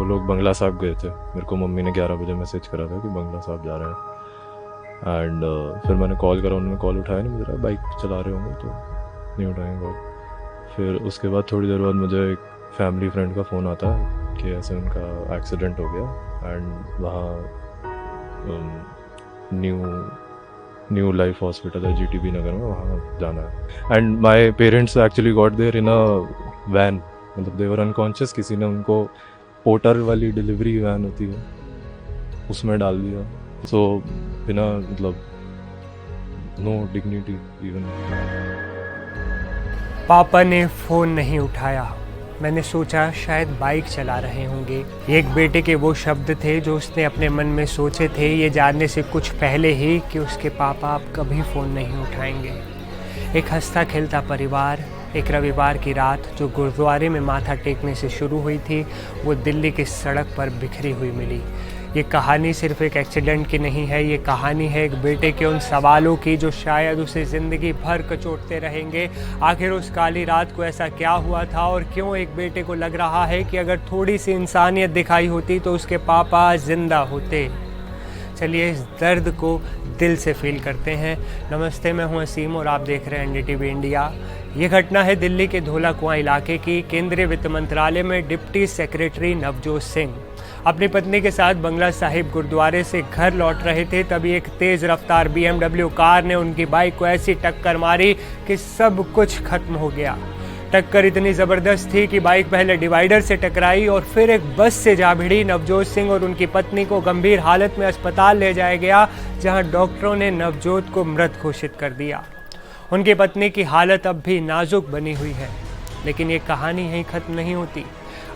वो लोग बंगला साहब गए थे। मेरे को मम्मी ने 11 बजे मैसेज करा था कि बंगला साहब जा रहे हैं। एंड फिर मैंने कॉल करा, उन्होंने कॉल उठाया नहीं, मुझे बाइक चला रहे होंगे तो नहीं उठाएंगे कॉल। फिर उसके बाद थोड़ी देर बाद मुझे एक फैमिली फ्रेंड का फ़ोन आता है कि ऐसे उनका एक्सीडेंट हो गया एंड वहाँ न्यू न्यू लाइफ हॉस्पिटल है जीटीबी नगर में, वहाँ जाना है। And my parents actually got there in a van, मतलब देवर अनकॉन्शियस, किसी ने उनको पोर्टर वाली डिलीवरी वैन होती है उसमें डाल दिया। सो बिना मतलब नो डिग्निटी इवन। पापा ने फ़ोन नहीं उठाया। मैंने सोचा शायद बाइक चला रहे होंगे। ये एक बेटे के वो शब्द थे जो उसने अपने मन में सोचे थे, ये जानने से कुछ पहले ही कि उसके पापा अब कभी फ़ोन नहीं उठाएंगे। एक हंसता खेलता परिवार, एक रविवार की रात जो गुरुद्वारे में माथा टेकने से शुरू हुई थी, वो दिल्ली की सड़क पर बिखरी हुई मिली। ये कहानी सिर्फ एक एक्सीडेंट की नहीं है, ये कहानी है एक बेटे के उन सवालों की जो शायद उसे ज़िंदगी भर कचोटते रहेंगे। आखिर उस काली रात को ऐसा क्या हुआ था और क्यों एक बेटे को लग रहा है कि अगर थोड़ी सी इंसानियत दिखाई होती तो उसके पापा जिंदा होते। चलिए इस दर्द को दिल से फील करते हैं। नमस्ते, मैं हूं असीम और आप देख रहे हैं एनडीटीवी इंडिया। ये घटना है दिल्ली के धौला कुआं इलाके की। केंद्रीय वित्त मंत्रालय में डिप्टी सेक्रेटरी नवजोत सिंह अपनी पत्नी के साथ बंगला साहिब गुरुद्वारे से घर लौट रहे थे, तभी एक तेज़ रफ्तार BMW कार ने उनकी बाइक को ऐसी टक्कर मारी कि सब कुछ खत्म हो गया। टक्कर इतनी ज़बरदस्त थी कि बाइक पहले डिवाइडर से टकराई और फिर एक बस से जा भिड़ी। नवजोत सिंह और उनकी पत्नी को गंभीर हालत में अस्पताल ले जाया गया, जहां डॉक्टरों ने नवजोत को मृत घोषित कर दिया। उनकी पत्नी की हालत अब भी नाजुक बनी हुई है, लेकिन ये कहानी यहीं ख़त्म नहीं होती।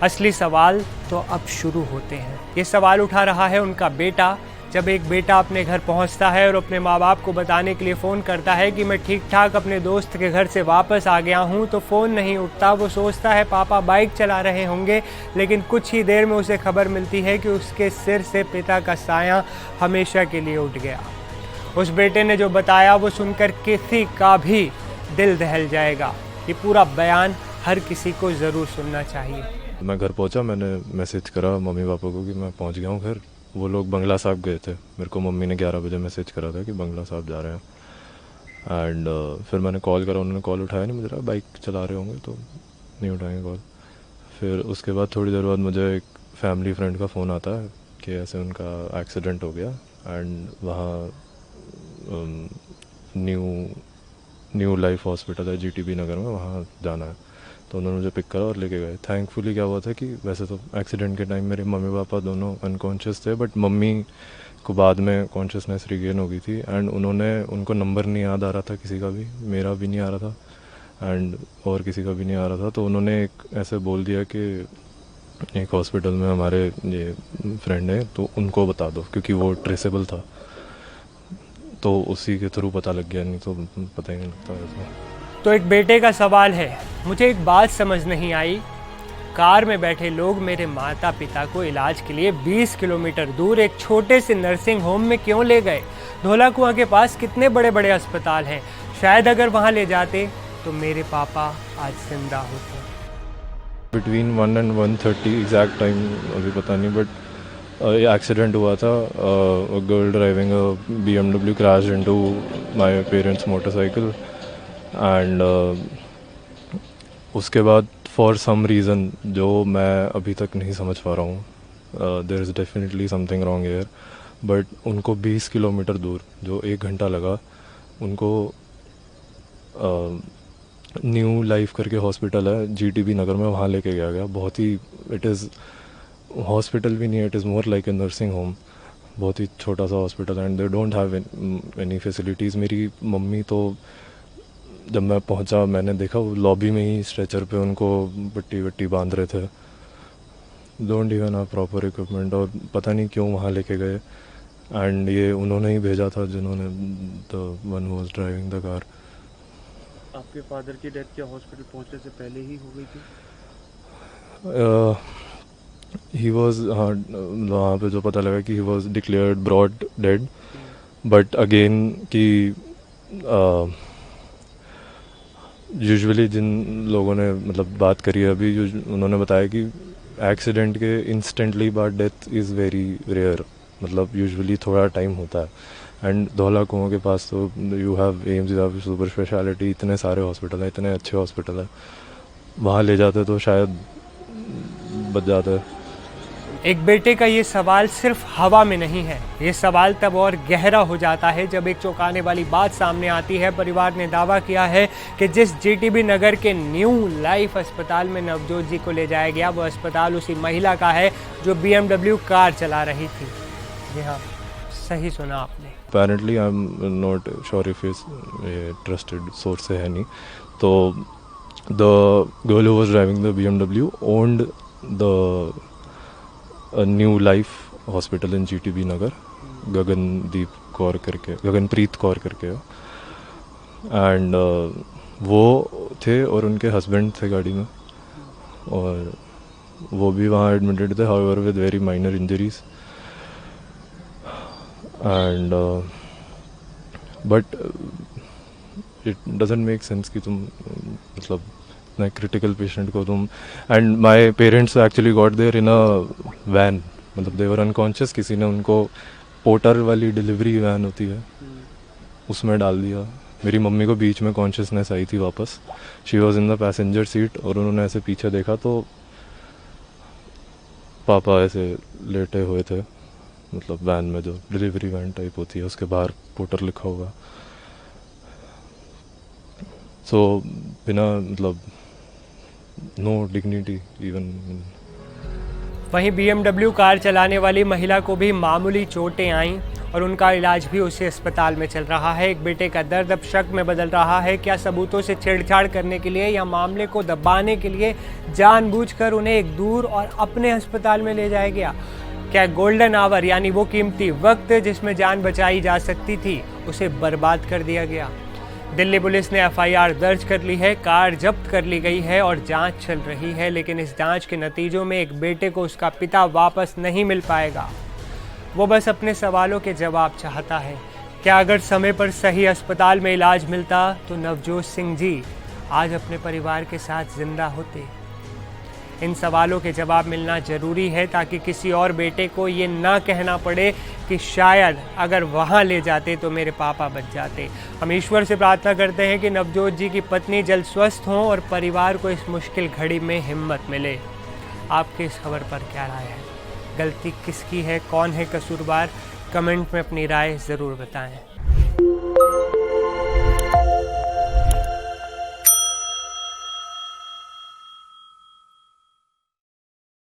असली सवाल तो अब शुरू होते हैं। ये सवाल उठा रहा है उनका बेटा। जब एक बेटा अपने घर पहुंचता है और अपने माँ बाप को बताने के लिए फ़ोन करता है कि मैं ठीक ठाक अपने दोस्त के घर से वापस आ गया हूं, तो फ़ोन नहीं उठता। वो सोचता है पापा बाइक चला रहे होंगे, लेकिन कुछ ही देर में उसे खबर मिलती है कि उसके सिर से पिता का साया हमेशा के लिए उठ गया। उस बेटे ने जो बताया वो सुनकर किसी का भी दिल दहल जाएगा। ये पूरा बयान हर किसी को ज़रूर सुनना चाहिए। मैं घर पहुंचा, मैंने मैसेज करा मम्मी पापा को कि मैं पहुंच गया हूं घर। वो लोग बंगला साहब गए थे। मेरे को मम्मी ने 11 बजे मैसेज करा था कि बंगला साहब जा रहे हैं। एंड फिर मैंने कॉल करा, उन्होंने कॉल उठाया नहीं, मुझे बाइक चला रहे होंगे तो नहीं उठाएंगे कॉल। फिर उसके बाद थोड़ी देर बाद मुझे एक फैमिली फ्रेंड का फ़ोन आता है कि ऐसे उनका एक्सीडेंट हो गया एंड वहाँ न्यू लाइफ हॉस्पिटल है जीटीबी नगर में, वहाँ जाना है। तो उन्होंने मुझे पिक करा और लेके गए। थैंकफुली क्या हुआ था कि वैसे तो एक्सीडेंट के टाइम मेरे मम्मी पापा दोनों अनकॉन्शियस थे, बट मम्मी को बाद में कॉन्शियसनेस रिगेन हो गई थी। एंड उनको नंबर नहीं याद आ रहा था किसी का भी, मेरा भी नहीं आ रहा था एंड और किसी का भी नहीं आ रहा था। तो उन्होंने एक ऐसे बोल दिया कि एक हॉस्पिटल में हमारे ये फ्रेंड है तो उनको बता दो, क्योंकि वो ट्रेसेबल था। तो उसी के थ्रू पता लग गया, नहीं तो पता ही नहीं लगता वैसे। तो एक बेटे का सवाल है। मुझे एक बात समझ नहीं आई, कार में बैठे लोग मेरे माता पिता को इलाज के लिए 20 किलोमीटर दूर एक छोटे से नर्सिंग होम में क्यों ले गए? धौला कुआं के पास कितने बड़े बड़े अस्पताल हैं। शायद अगर वहां ले जाते तो मेरे पापा आज जिंदा होते। बिटवीन 1 and 1:30 एग्जैक्ट टाइम अभी पता नहीं, बट एक्सीडेंट हुआ था। Girl driving BMW crash into my parents motorcycle and उसके बाद फॉर सम रीज़न जो मैं अभी तक नहीं समझ पा रहा हूँ, there is definitely something wrong here, but उनको 20 किलोमीटर दूर जो 1 घंटा लगा, उनको न्यू लाइफ करके हॉस्पिटल है जीटीबी नगर में, वहाँ लेके गया। बहुत ही, इट इज़ हॉस्पिटल भी नहीं है, it is more like a nursing home. बहुत ही छोटा सा hospital and they don't have any facilities. मेरी मम्मी तो जब मैं पहुंचा मैंने देखा वो लॉबी में ही स्ट्रेचर पे उनको पट्टी वट्टी बांध रहे थे। Don't even have proper equipment, और पता नहीं क्यों वहाँ लेके गए। एंड ये उन्होंने ही भेजा था जिन्होंने, the one was driving the car. आपके फादर की डेथ क्या हॉस्पिटल पहुंचने से पहले ही हो गई थी? ही वॉज, हाँ, वहाँ पे जो पता लगा कि he was declared broad dead, but again कि यूजुअली जिन लोगों ने मतलब बात करी है अभी, उन्होंने बताया कि एक्सीडेंट के इंस्टेंटली बाद डेथ इज़ वेरी रेयर, मतलब यूजुअली थोड़ा टाइम होता है। एंड धौला कुआं के पास तो you have AIIMS, you have super speciality, इतने सारे हॉस्पिटल हैं, इतने अच्छे हॉस्पिटल हैं, वहाँ ले जाते तो शायद बच जाते। एक बेटे का ये सवाल सिर्फ हवा में नहीं है, ये सवाल तब और गहरा हो जाता है जब एक चौंकाने वाली बात सामने आती है। परिवार ने दावा किया है कि जिस जीटीबी नगर के न्यू लाइफ अस्पताल में नवजोत जी को ले जाया गया, वो अस्पताल उसी महिला का है जो BMW कार चला रही थी। जी हाँ, सही सुना आपने। Apparently I am not sure if is trusted source है नहीं, तो the girl who was driving the BMW owned the new life hospital in GTB नगर, गगनप्रीत कौर करके, एंड वो थे और उनके हस्बैंड थे गाड़ी में, और वो भी वहाँ एडमिटेड थे, however with very minor injuries. And but it doesn't make sense कि तुम मतलब इतना क्रिटिकल पेशेंट को तुम, and my parents actually got there in a van, मतलब दे वर अनकॉन्शियस, किसी ने उनको पोर्टर वाली डिलीवरी वैन होती है उसमें डाल दिया। मेरी मम्मी को बीच में कॉन्शियसनेस आई थी वापस, she was in the passenger seat, और उन्होंने ऐसे पीछे देखा तो पापा ऐसे लेटे हुए थे, मतलब वैन में जो डिलीवरी वैन टाइप होती है उसके बाहर पोर्टर लिखा हुआ। सो बिना मतलब नो डिग्निटी इवन। वहीं BMW कार चलाने वाली महिला को भी मामूली चोटें आईं और उनका इलाज भी उसी अस्पताल में चल रहा है। एक बेटे का दर्द अब शक में बदल रहा है, क्या सबूतों से छेड़छाड़ करने के लिए या मामले को दबाने के लिए जानबूझकर उन्हें एक दूर और अपने अस्पताल में ले जाया गया? क्या गोल्डन आवर यानी वो कीमती वक्त जिसमें जान बचाई जा सकती थी, उसे बर्बाद कर दिया गया? दिल्ली पुलिस ने FIR दर्ज कर ली है, कार जब्त कर ली गई है और जांच चल रही है, लेकिन इस जांच के नतीजों में एक बेटे को उसका पिता वापस नहीं मिल पाएगा। वो बस अपने सवालों के जवाब चाहता है। क्या अगर समय पर सही अस्पताल में इलाज मिलता तो नवजोत सिंह जी आज अपने परिवार के साथ जिंदा होते? इन सवालों के जवाब मिलना जरूरी है ताकि किसी और बेटे को ये ना कहना पड़े कि शायद अगर वहाँ ले जाते तो मेरे पापा बच जाते। हम ईश्वर से प्रार्थना करते हैं कि नवजोत जी की पत्नी जल्द स्वस्थ हों और परिवार को इस मुश्किल घड़ी में हिम्मत मिले। आपके इस खबर पर क्या राय है? गलती किसकी है? कौन है कसूरवार? कमेंट में अपनी राय ज़रूर बताएं।